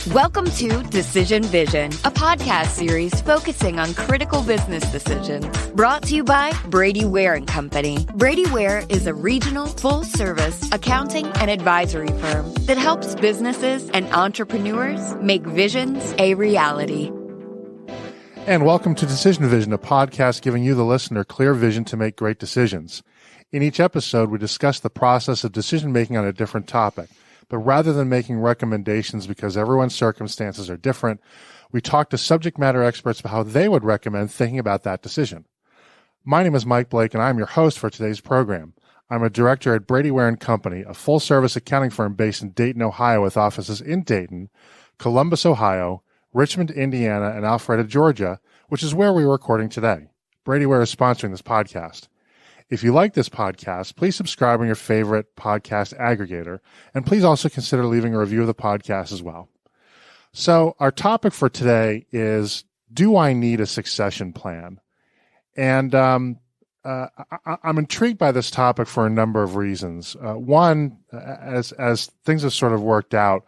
Welcome to Decision Vision, a podcast series focusing on critical business decisions. Brought to you by Brady Ware & Company. Brady Ware is a regional, full-service accounting and advisory firm that helps businesses and entrepreneurs make visions a reality. And welcome to Decision Vision, a podcast giving you, the listener, clear vision to make great decisions. In each episode, we discuss the process of decision-making on a different topic. But rather than making recommendations because everyone's circumstances are different, we talk to subject matter experts about how they would recommend thinking about that decision. My name is Mike Blake, and I'm your host for today's program. I'm a director at Brady Ware & Company, a full-service accounting firm based in Dayton, Ohio, with offices in Dayton, Columbus, Ohio, Richmond, Indiana, and Alpharetta, Georgia, which is where we're recording today. Brady Ware is sponsoring this podcast. If you like this podcast, please subscribe on your favorite podcast aggregator, and please also consider leaving a review of the podcast as well. So our topic for today is, do I need a succession plan? And I'm intrigued by this topic for a number of reasons. One, as things have sort of worked out,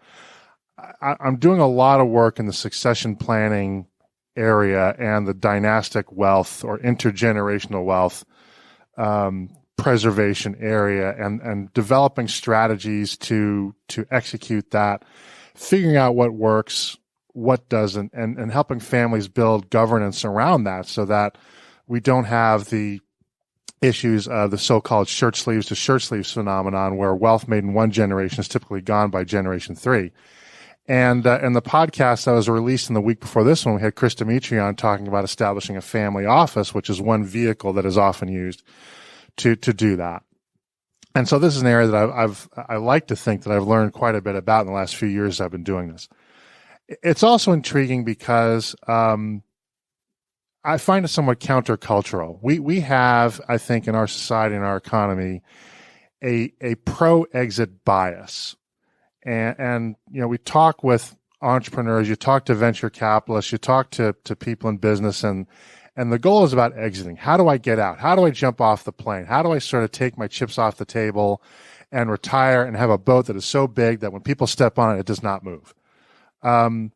I'm doing a lot of work in the succession planning area and the dynastic wealth or intergenerational wealth preservation area, and developing strategies to execute that, figuring out what works, what doesn't, and helping families build governance around that so that we don't have the issues of the so-called shirt sleeves to shirt sleeves phenomenon, where wealth made in one generation is typically gone by generation 3. And in the podcast that was released in the week before this one, we had Chris Dimitri on talking about establishing a family office, which is one vehicle that is often used to do that. And so this is an area that I like to think that I've learned quite a bit about in the last few years I've been doing this. It's also intriguing because I find it somewhat countercultural. We have, I think, in our society and our economy, a pro-exit bias. And you know, we talk with entrepreneurs, you talk to venture capitalists, you talk to people in business, and the goal is about exiting. How do I get out? How do I jump off the plane? How do I sort of take my chips off the table and retire and have a boat that is so big that when people step on it, it does not move? And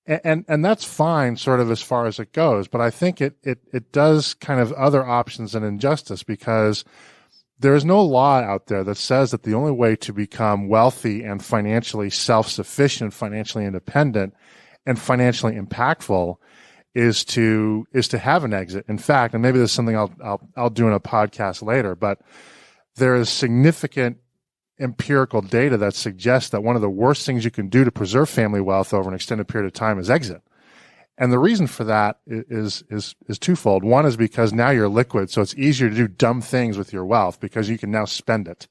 that's fine sort of as far as it goes, but I think it does kind of other options and injustice, because there is no law out there that says that the only way to become wealthy and financially self-sufficient, financially independent, and financially impactful is to have an exit. In fact, and maybe this is something I'll do in a podcast later, but there is significant empirical data that suggests that one of the worst things you can do to preserve family wealth over an extended period of time is exit. And the reason for that is twofold. One is because now you're liquid, so it's easier to do dumb things with your wealth because you can now spend it.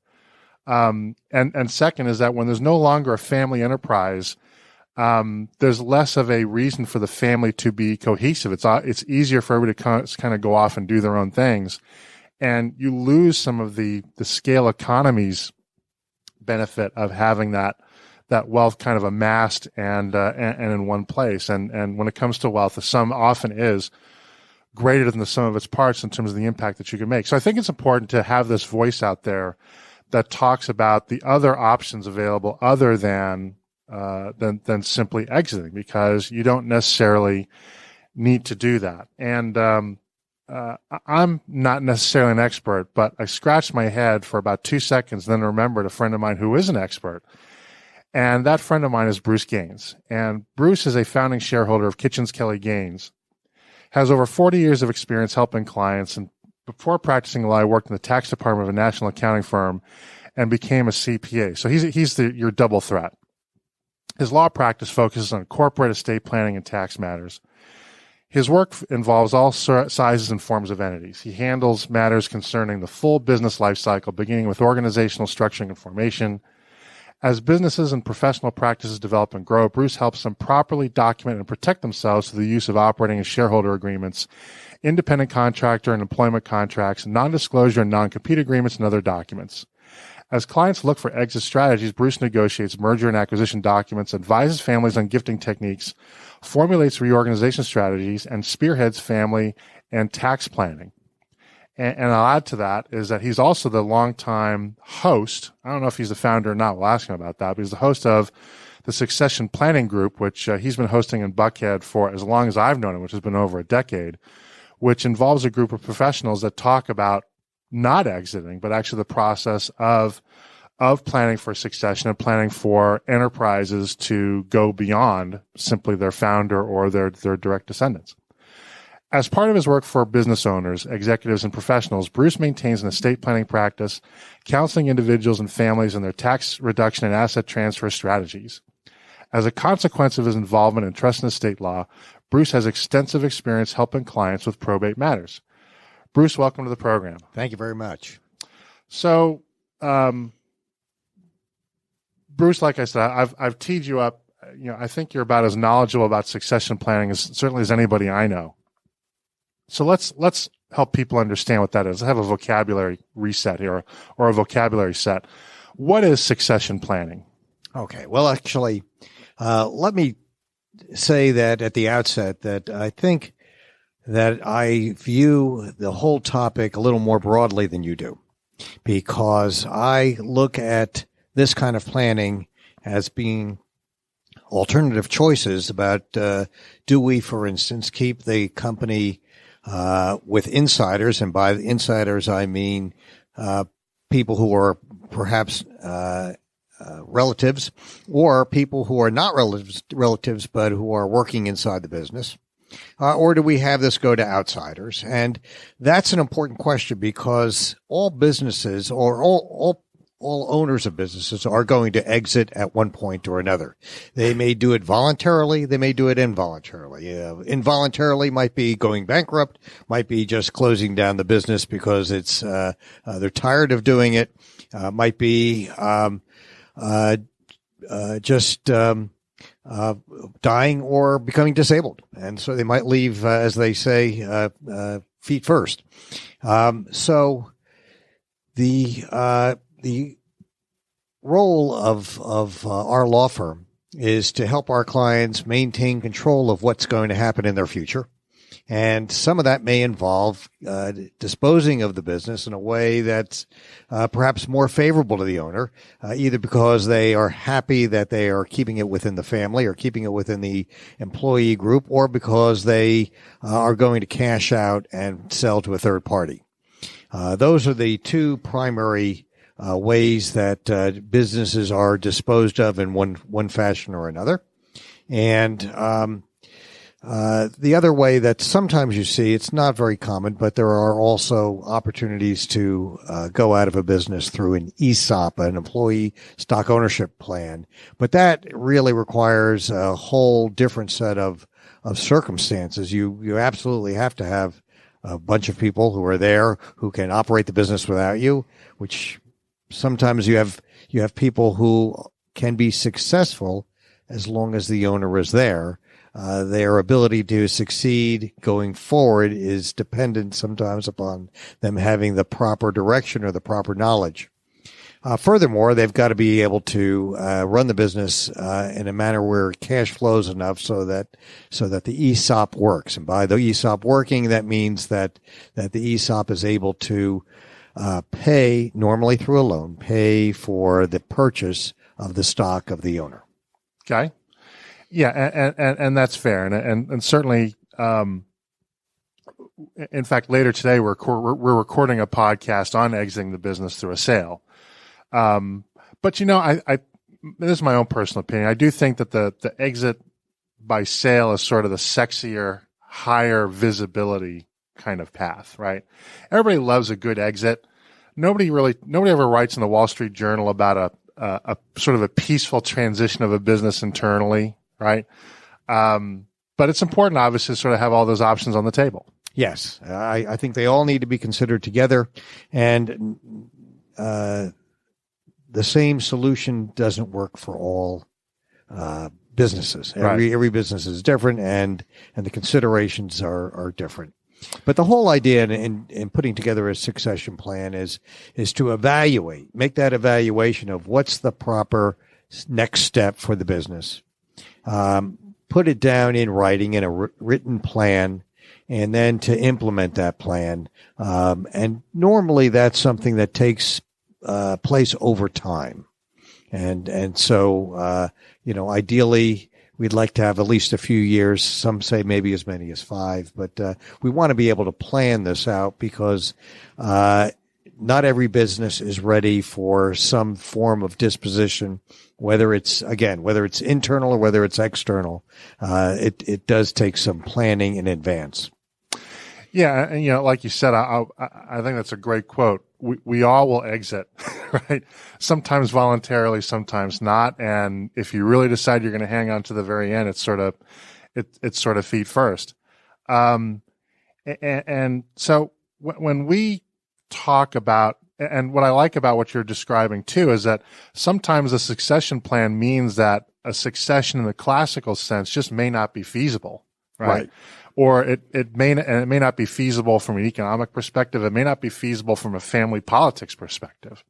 And second is that when there's no longer a family enterprise, there's less of a reason for the family to be cohesive. It's easier for everybody to kind of go off and do their own things, and you lose some of the scale economies benefit of having that wealth kind of amassed and in one place. And when it comes to wealth, the sum often is greater than the sum of its parts in terms of the impact that you can make. So I think it's important to have this voice out there that talks about the other options available other than simply exiting, because you don't necessarily need to do that. And I'm not necessarily an expert, but I scratched my head for about 2 seconds, then remembered a friend of mine who is an expert. And that friend of mine is Bruce Gaynes. And Bruce is a founding shareholder of Kelley Gaynes, has over 40 years of experience helping clients. And before practicing law, I worked in the tax department of a national accounting firm and became a CPA. So he's your double threat. His law practice focuses on corporate estate planning and tax matters. His work involves all sizes and forms of entities. He handles matters concerning the full business life cycle, beginning with organizational structuring and formation. As businesses and professional practices develop and grow, Bruce helps them properly document and protect themselves through the use of operating and shareholder agreements, independent contractor and employment contracts, non-disclosure and non-compete agreements, and other documents. As clients look for exit strategies, Bruce negotiates merger and acquisition documents, advises families on gifting techniques, formulates reorganization strategies, and spearheads family and tax planning. And I'll add to that is that he's also the longtime host. I don't know if he's the founder or not. We'll ask him about that. But he's the host of the Succession Planning Group, which he's been hosting in Buckhead for as long as I've known him, which has been over a decade, which involves a group of professionals that talk about not exiting, but actually the process of planning for succession and planning for enterprises to go beyond simply their founder or their direct descendants. As part of his work for business owners, executives, and professionals, Bruce maintains an estate planning practice, counseling individuals and families in their tax reduction and asset transfer strategies. As a consequence of his involvement in trust and estate law, Bruce has extensive experience helping clients with probate matters. Bruce, welcome to the program. Thank you very much. So, Bruce, like I said, I've teed you up. I think you're about as knowledgeable about succession planning as certainly as anybody I know. So let's help people understand what that is. I have a vocabulary reset here, or a vocabulary set. What is succession planning? Okay. Well, actually, let me say that at the outset that I think that I view the whole topic a little more broadly than you do, because I look at this kind of planning as being alternative choices about do we, for instance, keep the company with insiders, and by the insiders I mean people who are perhaps relatives, or people who are not relatives but who are working inside the business, or do we have this go to outsiders? And that's an important question, because all businesses, or all owners of businesses, are going to exit at one point or another. They may do it voluntarily. They may do it involuntarily. Involuntarily might be going bankrupt, might be just closing down the business because it's they're tired of doing it. Might be just dying or becoming disabled, and so they might leave, as they say, feet first. So the role of our law firm is to help our clients maintain control of what's going to happen in their future. And some of that may involve disposing of the business in a way that's perhaps more favorable to the owner, either because they are happy that they are keeping it within the family or keeping it within the employee group, or because they are going to cash out and sell to a third party. Those are the two primary ways that businesses are disposed of in one fashion or another. And the other way that sometimes you see, it's not very common, but there are also opportunities to go out of a business through an ESOP, an employee stock ownership plan. But that really requires a whole different set of circumstances. You absolutely have to have a bunch of people who are there who can operate the business without you, which sometimes you have people who can be successful as long as the owner is there. Their ability to succeed going forward is dependent sometimes upon them having the proper direction or the proper knowledge. Furthermore, they've got to be able to run the business in a manner where cash flows enough so that the ESOP works. And by the ESOP working, that means that the ESOP is able to pay, normally through a loan, pay for the purchase of the stock of the owner. Okay. Yeah, and that's fair, and certainly, in fact, later today we're recording a podcast on exiting the business through a sale. But I this is my own personal opinion. I do think that the exit by sale is sort of the sexier, higher visibility kind of path, right? Everybody loves a good exit. Nobody ever writes in the Wall Street Journal about a sort of a peaceful transition of a business internally. Right. But it's important, obviously, to sort of have all those options on the table. Yes. I think they all need to be considered together. And the same solution doesn't work for all businesses. Every business is different, and the considerations are different. But the whole idea in putting together a succession plan is to make that evaluation of what's the proper next step for the business. Put it down in writing in a written plan, and then to implement that plan. And normally that's something that takes place over time. And so, ideally we'd like to have at least a few years. Some say maybe as many as 5, but we want to be able to plan this out because not every business is ready for some form of disposition, whether it's internal or whether it's external. It does take some planning in advance. Yeah, and like you said, I think that's a great quote. We all will exit, right? Sometimes voluntarily, sometimes not. And if you really decide you're going to hang on to the very end, it's sort of feet first. And so when we talk about, and what I like about what you're describing too, is that sometimes a succession plan means that a succession in the classical sense just may not be feasible, right? Or it may not be feasible from an economic perspective. It may not be feasible from a family politics perspective.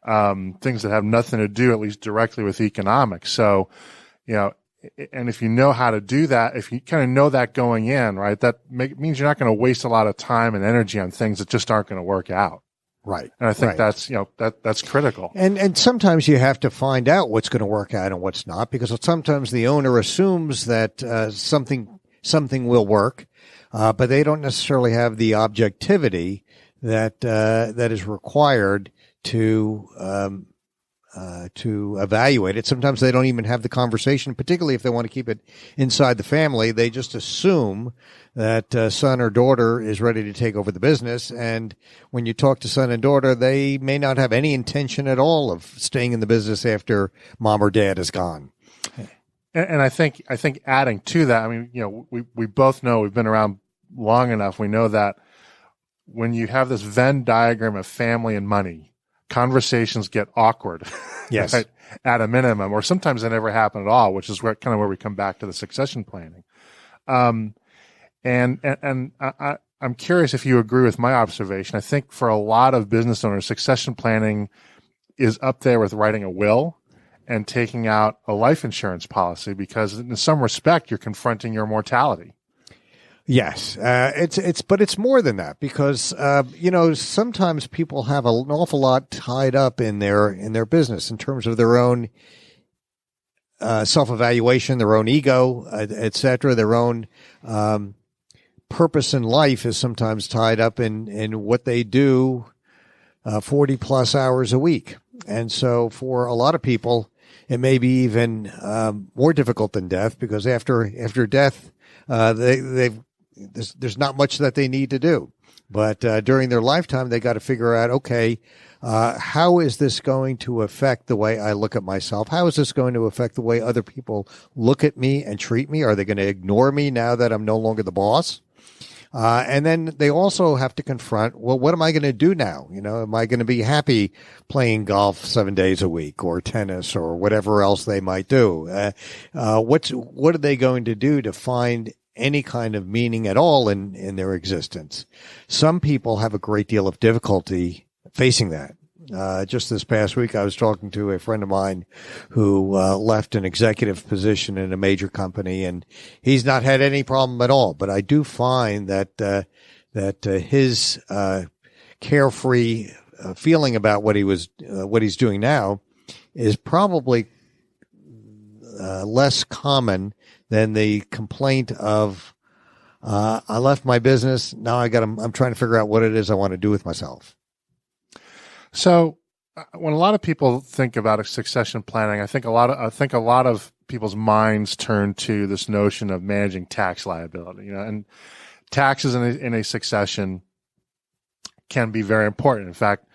Things that have nothing to do, at least directly, with economics. So, and if you know how to do that, if you kind of know that going in, right, that means you're not going to waste a lot of time and energy on things that just aren't going to work out. Right. And I think that's critical. And sometimes you have to find out what's going to work out and what's not, because sometimes the owner assumes that something will work, but they don't necessarily have the objectivity that is required to evaluate it. Sometimes they don't even have the conversation, particularly if they want to keep it inside the family. They just assume that son or daughter is ready to take over the business. And when you talk to son and daughter, they may not have any intention at all of staying in the business after mom or dad is gone. And I think adding to that, I mean, we both know, we've been around long enough. We know that when you have this Venn diagram of family and money, conversations get awkward. Yes. Right? At a minimum, or sometimes they never happen at all, which is where we come back to the succession planning. And I'm curious if you agree with my observation. I think for a lot of business owners, succession planning is up there with writing a will and taking out a life insurance policy, because in some respect, you're confronting your mortality. Yes, but it's more than that, because sometimes people have an awful lot tied up in their business in terms of their own self-evaluation, their own ego, etc. Their own purpose in life is sometimes tied up in what they do 40 plus hours a week, and so for a lot of people, it may be even more difficult than death, because after death, there's not much that they need to do. But during their lifetime, they got to figure out, okay, how is this going to affect the way I look at myself? How is this going to affect the way other people look at me and treat me? Are they going to ignore me now that I'm no longer the boss? And then they also have to confront, well, what am I going to do now? Am I going to be happy playing golf 7 days a week, or tennis, or whatever else they might do? What are they going to do to find any kind of meaning at all in their existence? Some people have a great deal of difficulty facing that. Just this past week, I was talking to a friend of mine who left an executive position in a major company, and he's not had any problem at all. But I do find that his carefree feeling about what he's doing now is probably less common than the complaint of I left my business, now I'm trying to figure out what it is I want to do with myself. So when a lot of people think about a succession planning, I think a lot of people's minds turn to this notion of managing tax liability, and taxes in a succession can be very important. In fact,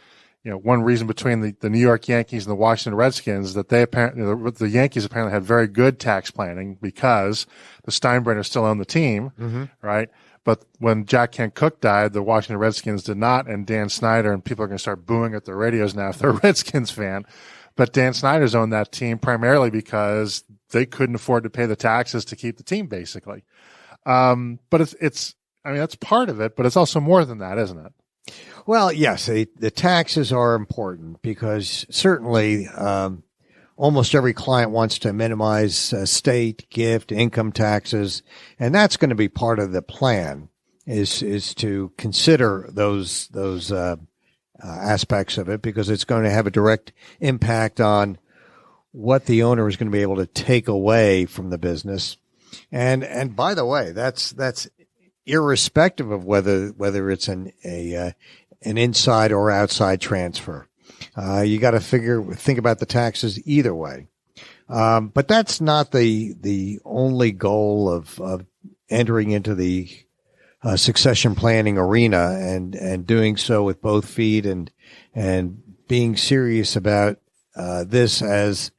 one reason between the New York Yankees and the Washington Redskins that the Yankees apparently had very good tax planning, because the Steinbrenners still own the team, right? But when Jack Kent Cooke died, the Washington Redskins did not, and Dan Snyder, and people are going to start booing at their radios now if they're a Redskins fan. But Dan Snyder's owned that team primarily because they couldn't afford to pay the taxes to keep the team, basically. But that's part of it, but it's also more than that, isn't it? Well, yes, the taxes are important, because certainly almost every client wants to minimize state, gift, income taxes, and that's going to be part of the plan. is to consider those aspects of it, because it's going to have a direct impact on what the owner is going to be able to take away from the business. And by the way, that's irrespective of whether it's an inside or outside transfer. You got to think about the taxes either way. But that's not the only goal of entering into the succession planning arena and doing so with both feet and being serious about this as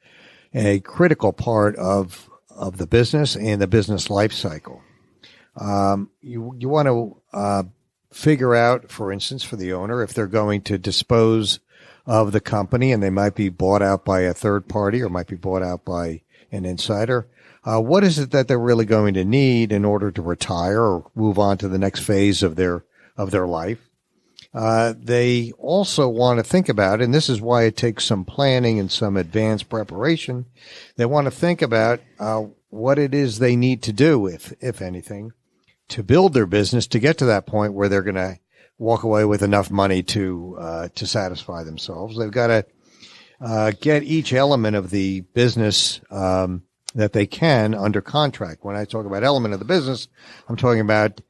a critical part of the business and the business life cycle. You want to figure out, for instance, for the owner, if they're going to dispose of the company and they might be bought out by a third party or might be bought out by an insider. What is it that they're really going to need in order to retire or move on to the next phase of their life? They also want to think about, and this is why it takes some planning and some advanced preparation. They want to think about what it is they need to do, if anything, to build their business to get to that point where they're going to walk away with enough money to satisfy themselves. They've got to get each element of the business that they can under contract. When I talk about element of the business, I'm talking about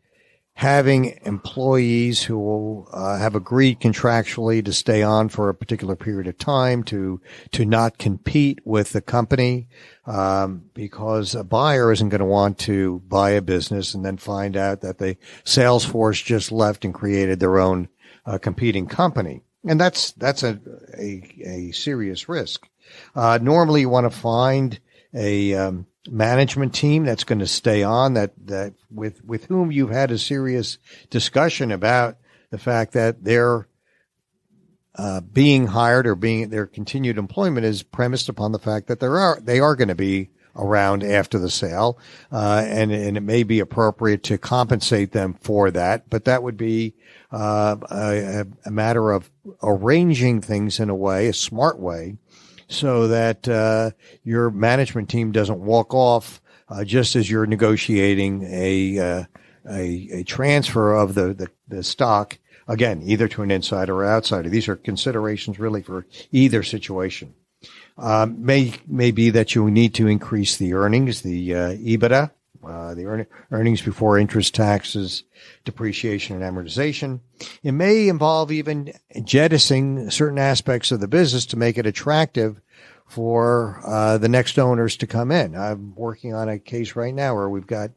having employees who will have agreed contractually to stay on for a particular period of time, to not compete with the company, because a buyer isn't going to want to buy a business and then find out that the sales force just left and created their own competing company. And that's a serious risk. Normally you want to find a management team that's going to stay on, that with whom you've had a serious discussion about the fact that their being hired or their continued employment is premised upon the fact that they are going to be around after the sale, and it may be appropriate to compensate them for that, but that would be a matter of arranging things in a smart way, so that your management team doesn't walk off just as you're negotiating a transfer of the stock, again, either to an insider or outsider. These are considerations really for either situation. May be that you need to increase the earnings, the EBITDA, the earnings before interest, taxes, depreciation, and amortization. It may involve even jettisoning certain aspects of the business to make it attractive for the next owners to come in. I'm working on a case right now where we've got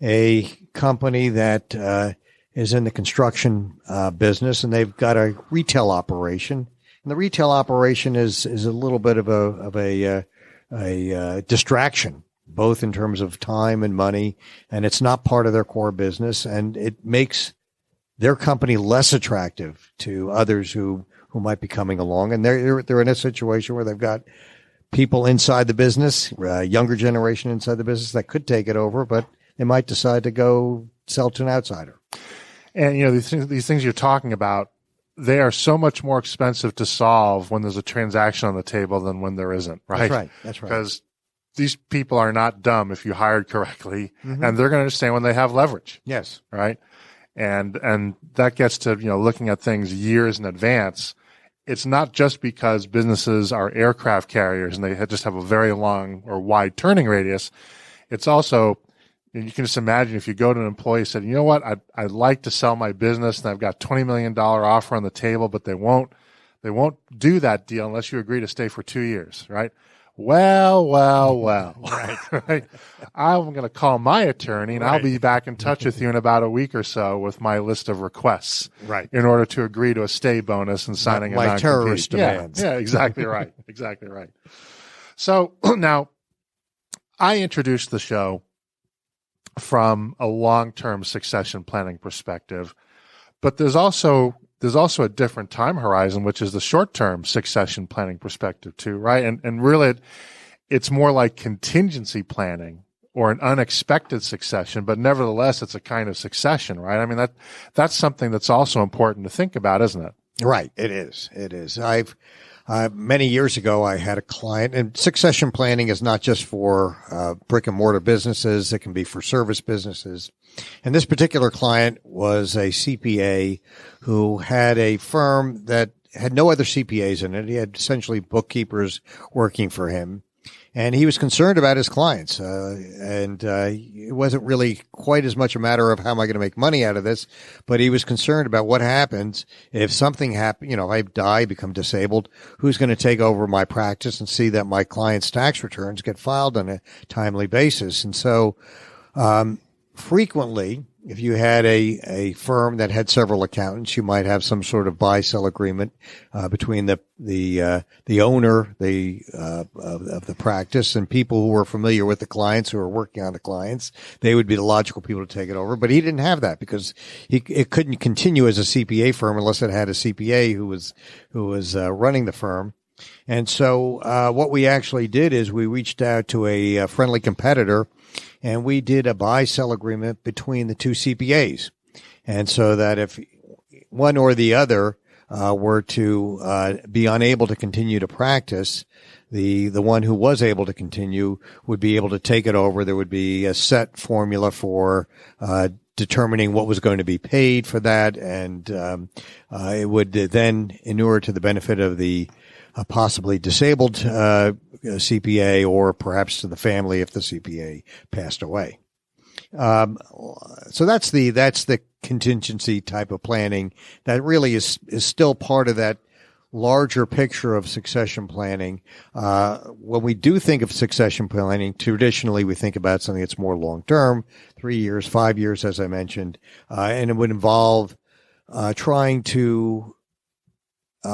a company that is in the construction business, and they've got a retail operation. And the retail operation is a little bit of a distraction, both in terms of time and money, and it's not part of their core business, and it makes their company less attractive to others who might be coming along. And they're in a situation where they've got people inside the business, younger generation inside the business that could take it over, but they might decide to go sell to an outsider. And these things you're talking about, they are so much more expensive to solve when there's a transaction on the table than when there isn't, right? That's right. Because these people are not dumb if you hired correctly, Mm-hmm. and they're going to understand when they have leverage. Yes. Right. And that gets to, looking at things years in advance. It's not just because businesses are aircraft carriers and they just have a very long or wide turning radius. It's also, you can just imagine if you go to an employee and said, you know what, I'd like to sell my business and I've got $20 million offer on the table, but they won't do that deal unless you agree to stay for 2 years, right? Well. Right. I'm going to call my attorney and I'll be back in touch with you in about a week or so with my list of requests, right, in order to agree to a stay bonus and signing a non-compete. Terrorist demands. Yeah, exactly right. Exactly right. So now I introduced the show from a long-term succession planning perspective, but there's also a different time horizon, which is the short-term succession planning perspective too, right? And really, it's more like contingency planning or an unexpected succession, but nevertheless, it's a kind of succession, right? I mean, that's something that's also important to think about, isn't it? Right. It is. I've Many years ago, I had a client, and succession planning is not just for brick and mortar businesses. It can be for service businesses. And this particular client was a CPA who had a firm that had no other CPAs in it. He had essentially bookkeepers working for him. And he was concerned about his clients. It wasn't really quite as much a matter of how am I going to make money out of this, but he was concerned about what happens if something happens, if I die, become disabled, who's going to take over my practice and see that my clients' tax returns get filed on a timely basis. And so, frequently, if you had a firm that had several accountants, you might have some sort of buy-sell agreement between the owner of the practice and people who were familiar with the clients, who were working on the clients. They would be the logical people to take it over. But he didn't have that because it couldn't continue as a CPA firm unless it had a CPA who was running the firm. And so what we actually did is we reached out to a friendly competitor, and we did a buy-sell agreement between the two CPAs. And so that if one or the other were to be unable to continue to practice, the one who was able to continue would be able to take it over. There would be a set formula for determining what was going to be paid for that, and it would then inure to the benefit of the possibly disabled CPA, or perhaps to the family if the CPA passed away. So that's the contingency type of planning that really is still part of that larger picture of succession planning. When we do think of succession planning, traditionally we think about something that's more long-term, 3 years, 5 years, as I mentioned, and it would involve trying to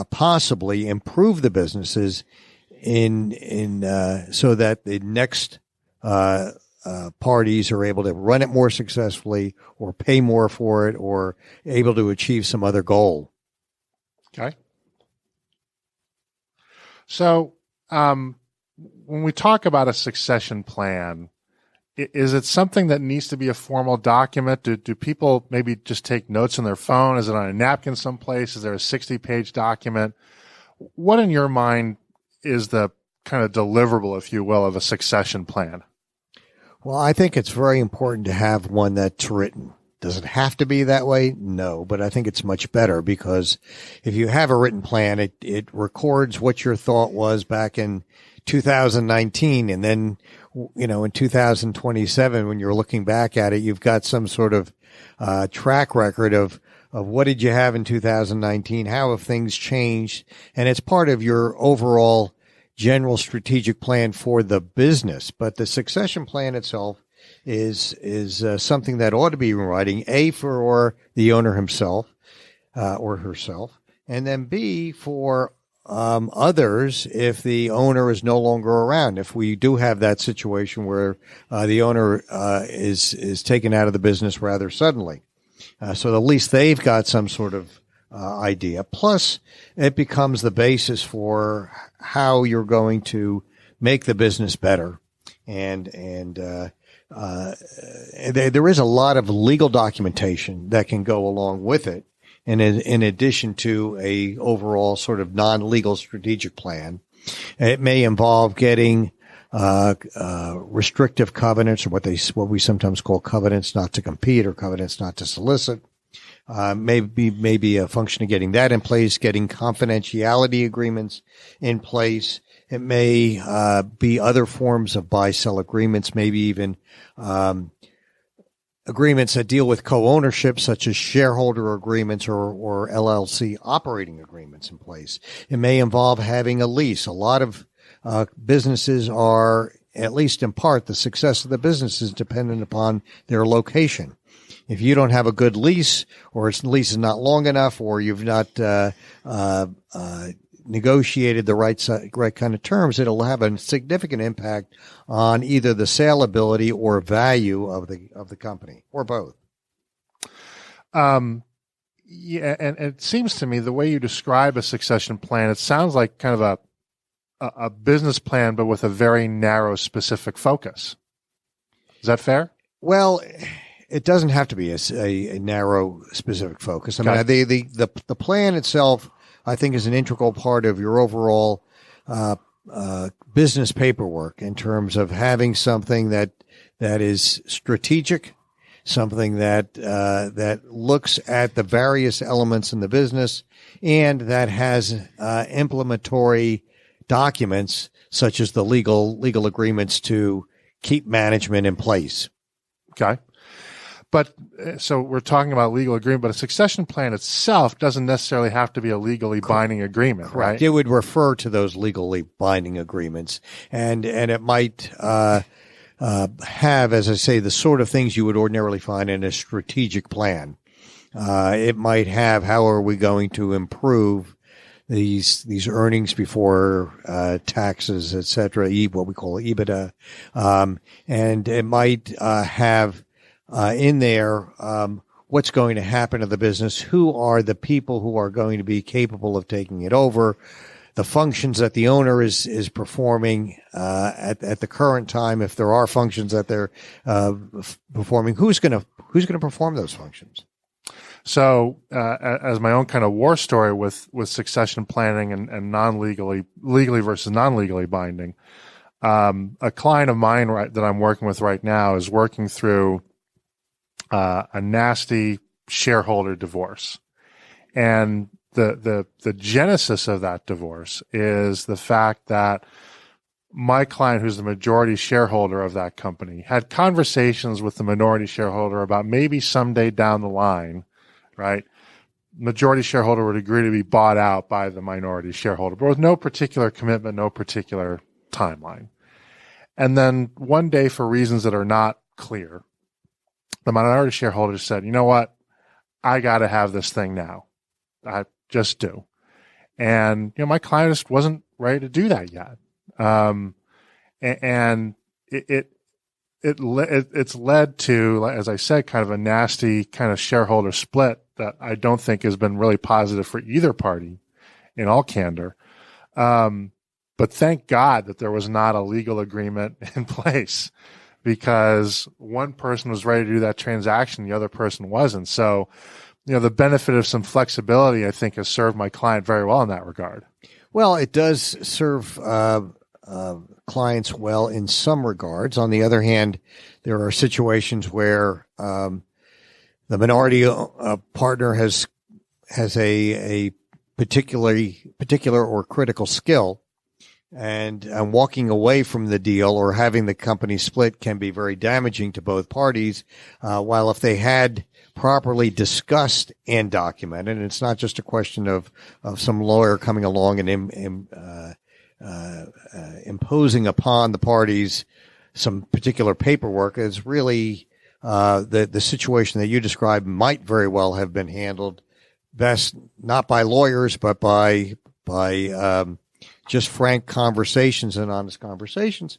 possibly improve the businesses so that the next parties are able to run it more successfully, or pay more for it, or able to achieve some other goal. Okay. So when we talk about a succession plan, is it something that needs to be a formal document? Do people maybe just take notes on their phone? Is it on a napkin someplace? Is there a 60-page document? What in your mind is the kind of deliverable, if you will, of a succession plan? Well, I think it's very important to have one that's written. Does it have to be that way? No, but I think it's much better, because if you have a written plan, it records what your thought was back in 2019, and then, in 2027, when you're looking back at it, you've got some sort of track record of what did you have in 2019, how have things changed, and it's part of your overall general strategic plan for the business. But the succession plan itself is something that ought to be in writing, A, for the owner himself or herself, and then B, for others if the owner is no longer around. If we do have that situation where the owner is taken out of the business rather suddenly, so at least they've got some sort of idea. Plus, it becomes the basis for how you're going to make the business better. And there is a lot of legal documentation that can go along with it. And in addition to a overall sort of non-legal strategic plan, it may involve getting restrictive covenants, or what we sometimes call covenants not to compete or covenants not to solicit. Maybe a function of getting that in place, getting confidentiality agreements in place. It may be other forms of buy-sell agreements, maybe even agreements that deal with co-ownership, such as shareholder agreements or LLC operating agreements in place. It may involve having a lease. A lot of businesses are, at least in part, the success of the business is dependent upon their location. If you don't have a good lease, or its lease is not long enough, or you've not negotiated the right kind of terms, it'll have a significant impact on either the saleability or value of the company, or both. Yeah, and it seems to me the way you describe a succession plan, it sounds like kind of a business plan, but with a very narrow, specific focus. Is that fair? Well, it doesn't have to be a narrow, specific focus. I mean, the plan itself I think, is an integral part of your overall business paperwork in terms of having something that is strategic, something that looks at the various elements in the business, and that has implementatory documents such as the legal agreements to keep management in place. Okay. But so we're talking about legal agreement, but a succession plan itself doesn't necessarily have to be a legally binding agreement, Correct. right? It would refer to those legally binding agreements, and it might have, as I say, the sort of things you would ordinarily find in a strategic plan. It might have, how are we going to improve these earnings before taxes, et cetera, what we call EBITDA, and it might have in there what's going to happen to the business, who are the people who are going to be capable of taking it over, the functions that the owner is performing at the current time, if there are functions that they're performing, who's going to perform those functions. So, as my own kind of war story with succession planning and legally versus non-legally binding, a client of mine that I'm working with right now is working through a nasty shareholder divorce. And the genesis of that divorce is the fact that my client, who's the majority shareholder of that company, had conversations with the minority shareholder about maybe someday down the line, right, majority shareholder would agree to be bought out by the minority shareholder, but with no particular commitment, no particular timeline. And then one day, for reasons that are not clear, the minority shareholder said, you know what, I got to have this thing now. I just do. And, my client just wasn't ready to do that yet. And it's led to, as I said, kind of a nasty kind of shareholder split that I don't think has been really positive for either party, in all candor. But thank God that there was not a legal agreement in place, because one person was ready to do that transaction, the other person wasn't. So, the benefit of some flexibility, I think, has served my client very well in that regard. Well, it does serve clients well in some regards. On the other hand, there are situations where the minority partner has a particular or critical skill, and walking away from the deal or having the company split can be very damaging to both parties. While if they had properly discussed and documented, and it's not just a question of some lawyer coming along and imposing upon the parties some particular paperwork, is really the situation that you described might very well have been handled best not by lawyers but by just frank conversations and honest conversations.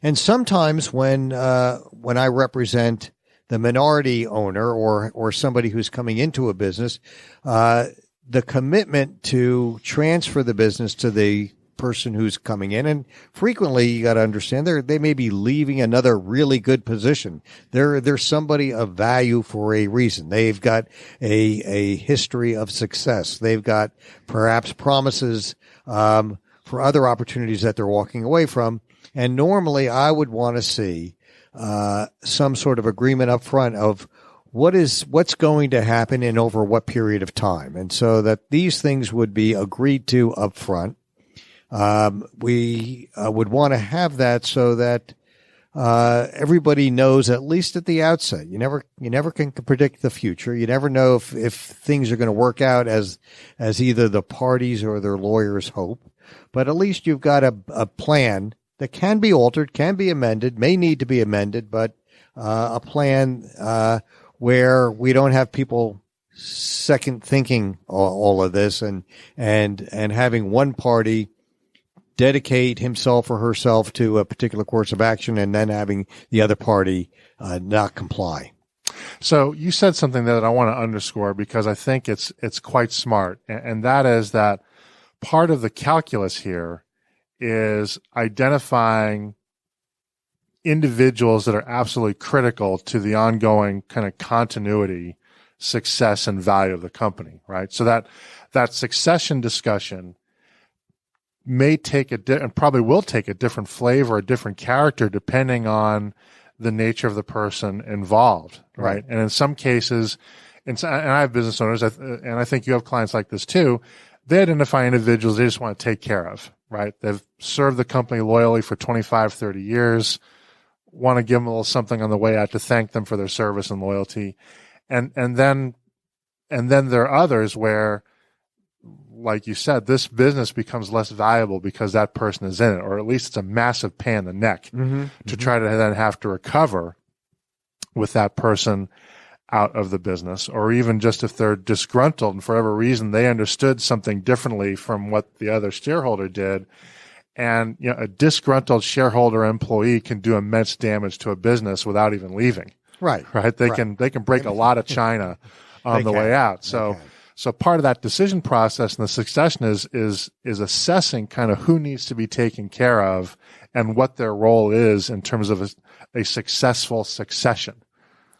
And sometimes when I represent the minority owner or somebody who's coming into a business, the commitment to transfer the business to the person who's coming in, and frequently you got to understand they may be leaving another really good position. They're somebody of value for a reason. They've got a history of success. They've got perhaps promises for other opportunities that they're walking away from. And normally I would want to see some sort of agreement up front of what's going to happen and over what period of time. And so that these things would be agreed to up front. We would want to have that so that everybody knows, at least at the outset. You never can predict the future. You never know if things are going to work out as either the parties or their lawyers hope. But at least you've got a plan that can be altered, can be amended, may need to be amended, but a plan where we don't have people second thinking all of this and having one party dedicate himself or herself to a particular course of action and then having the other party not comply. So you said something that I want to underscore because I think it's quite smart, and that is that part of the calculus here is identifying individuals that are absolutely critical to the ongoing kind of continuity success and value of the company, right? So that succession discussion may take and probably will take a different flavor, a different character, depending on the nature of the person involved, right? And in some cases, and I have business owners, and I think you have clients like this too, they identify individuals they just want to take care of, right? They've served the company loyally for 25, 30 years, want to give them a little something on the way out to thank them for their service and loyalty. And then there are others where, like you said, this business becomes less valuable because that person is in it, or at least it's a massive pain in the neck to try to then have to recover with that person out of the business, or even just if they're disgruntled and for whatever reason they understood something differently from what the other shareholder did. And a disgruntled shareholder employee can do immense damage to a business without even leaving. Right. They can break a lot of china on the way out. So part of that decision process and the succession is assessing kind of who needs to be taken care of and what their role is in terms of a successful succession.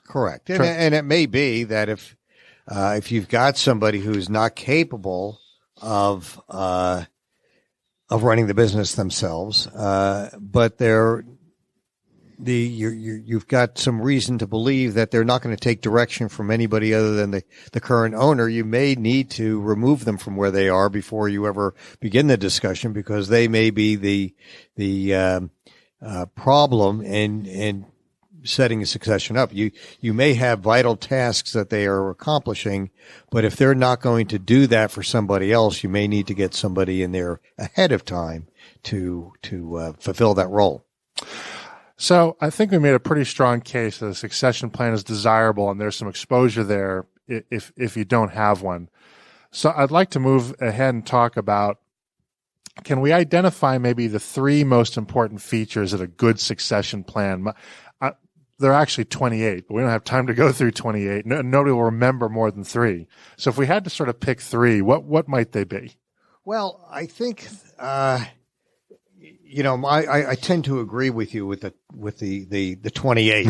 Correct. And it may be that if you've got somebody who's not capable of running the business themselves, but you've got some reason to believe that they're not going to take direction from anybody other than the current owner, you may need to remove them from where they are before you ever begin the discussion, because they may be the problem in setting a succession up. You may have vital tasks that they are accomplishing, but if they're not going to do that for somebody else, you may need to get somebody in there ahead of time to fulfill that role. So I think we made a pretty strong case that a succession plan is desirable, and there's some exposure there if you don't have one. So I'd like to move ahead and talk about, can we identify maybe the three most important features of a good succession plan? There are actually 28, but we don't have time to go through 28. Nobody will remember more than three. So if we had to sort of pick three, what might they be? Well, I think, I tend to agree with you with the 28.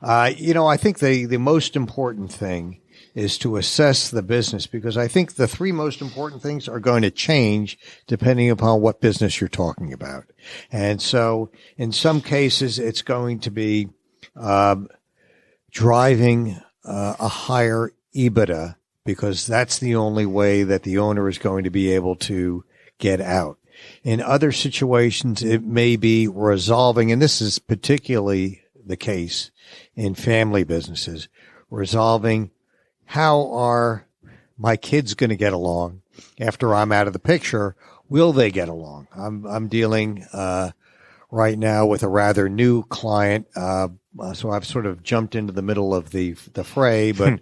I think the most important thing is to assess the business, because I think the three most important things are going to change depending upon what business you're talking about. And so in some cases, it's going to be driving a higher EBITDA, because that's the only way that the owner is going to be able to get out. In other situations, it may be resolving, and this is particularly the case in family businesses, resolving how are my kids going to get along after I'm out of the picture. Will they get along? I'm dealing right now with a rather new client, so I've sort of jumped into the middle of the fray. But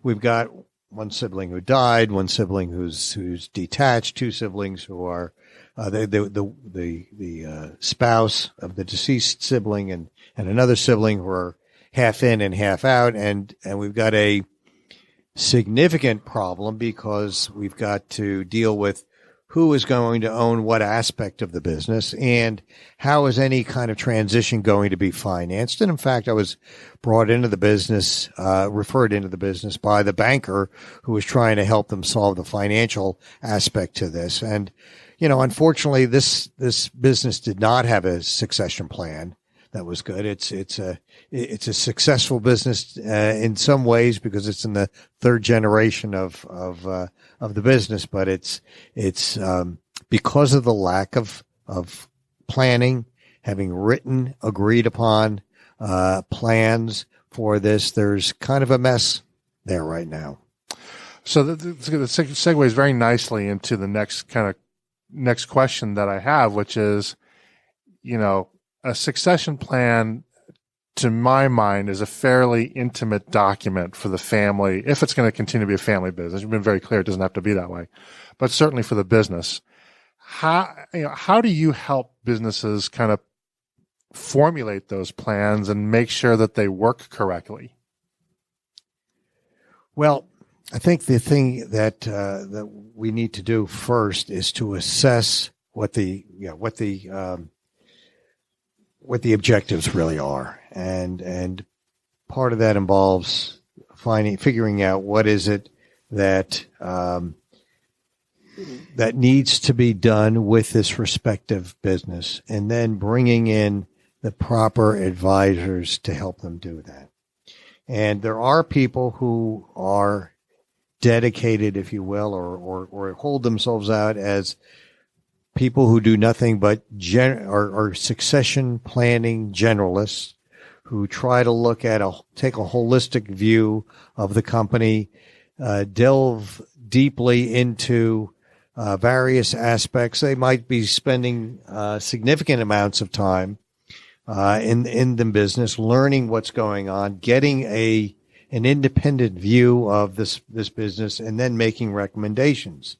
we've got one sibling who died, one sibling who's detached, two siblings who are the spouse of the deceased sibling, and another sibling who are half in and half out, and we've got a significant problem because we've got to deal with who is going to own what aspect of the business and how is any kind of transition going to be financed. And in fact, I was brought into the business, referred into the business by the banker who was trying to help them solve the financial aspect to this. And, unfortunately, this business did not have a succession plan that was good. It's a successful business in some ways because it's in the third generation of the business, but it's because of the lack of planning, having agreed upon plans for this. There's kind of a mess there right now. So the segues very nicely into the next question that I have, which is, a succession plan, to my mind, is a fairly intimate document for the family. If it's going to continue to be a family business, you've been very clear it doesn't have to be that way, but certainly for the business. How do you help businesses kind of formulate those plans and make sure that they work correctly? Well, I think the thing that we need to do first is to assess what the objectives really are, and part of that involves figuring out what is it that that needs to be done with this respective business, and then bringing in the proper advisors to help them do that. And there are people who are dedicated, if you will, or hold themselves out as people who do nothing but are succession planning generalists who try to take a holistic view of the company, delve deeply into various aspects. They might be spending significant amounts of time in the business, learning what's going on, getting an independent view of this business, and then making recommendations.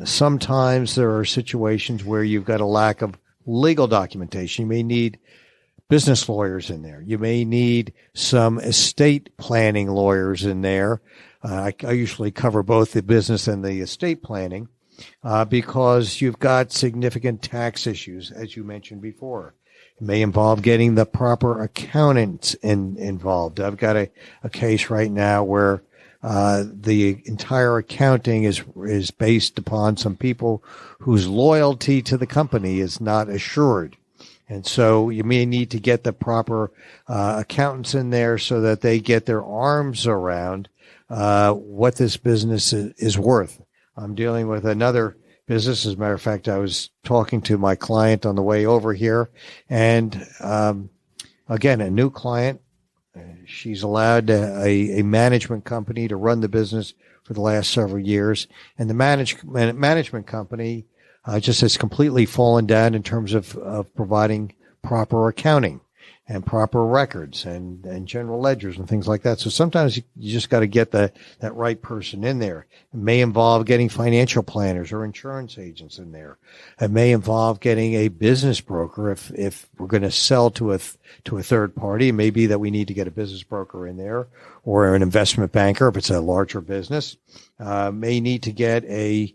Sometimes there are situations where you've got a lack of legal documentation. You may need business lawyers in there. You may need some estate planning lawyers in there. I usually cover both the business and the estate planning because you've got significant tax issues, as you mentioned before. It may involve getting the proper accountants involved. I've got a case right now where the entire accounting is based upon some people whose loyalty to the company is not assured. And so you may need to get the proper accountants in there so that they get their arms around what this business is worth. I'm dealing with another business. As a matter of fact, I was talking to my client on the way over here, and again, a new client. She's allowed a management company to run the business for the last several years, and the management company just has completely fallen down in terms of providing proper accounting and proper records and general ledgers and things like that. So sometimes you just got to get that right person in there. It may involve getting financial planners or insurance agents in there. It may involve getting a business broker if we're going to sell to a third party. It may be that we need to get a business broker in there, or an investment banker if it's a larger business. May need to get a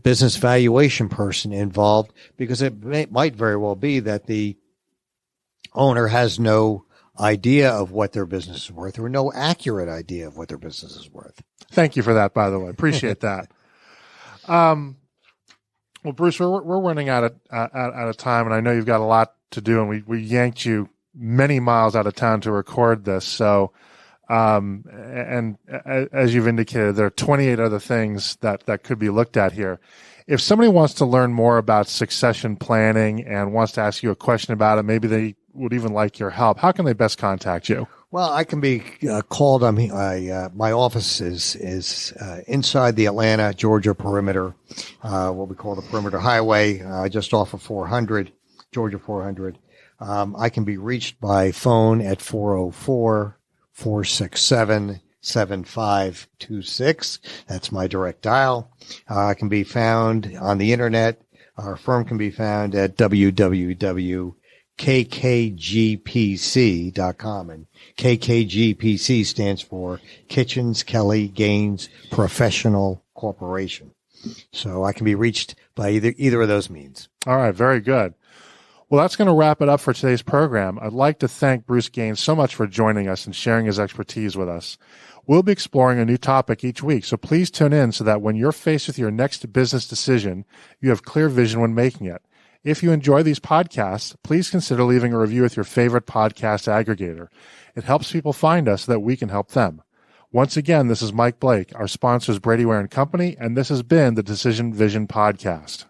business valuation person involved, because it might very well be that the owner has no idea of what their business is worth, or no accurate idea of what their business is worth. Thank you for that, by the way. Appreciate that. Well, Bruce, we're running out of time, and I know you've got a lot to do, and we yanked you many miles out of town to record this. So, and as you've indicated, there are 28 other things that could be looked at here. If somebody wants to learn more about succession planning and wants to ask you a question about it, maybe they would even like your help, how can they best contact you? Well, I can be called. My office is inside the Atlanta, Georgia perimeter, what we call the Perimeter Highway, just off of 400, Georgia 400. I can be reached by phone at 404-467-7526. That's my direct dial. I can be found on the internet. Our firm can be found at www.kkgpc.com, and KKGPC stands for Kitchens Kelley Gaynes Professional Corporation. So I can be reached by either of those means. All right, very good. Well, that's going to wrap it up for today's program. I'd like to thank Bruce Gaynes so much for joining us and sharing his expertise with us. We'll be exploring a new topic each week, so please tune in so that when you're faced with your next business decision, you have clear vision when making it. If you enjoy these podcasts, please consider leaving a review with your favorite podcast aggregator. It helps people find us so that we can help them. Once again, this is Mike Blake. Our sponsor is Brady Ware & Company, and this has been the Decision Vision Podcast.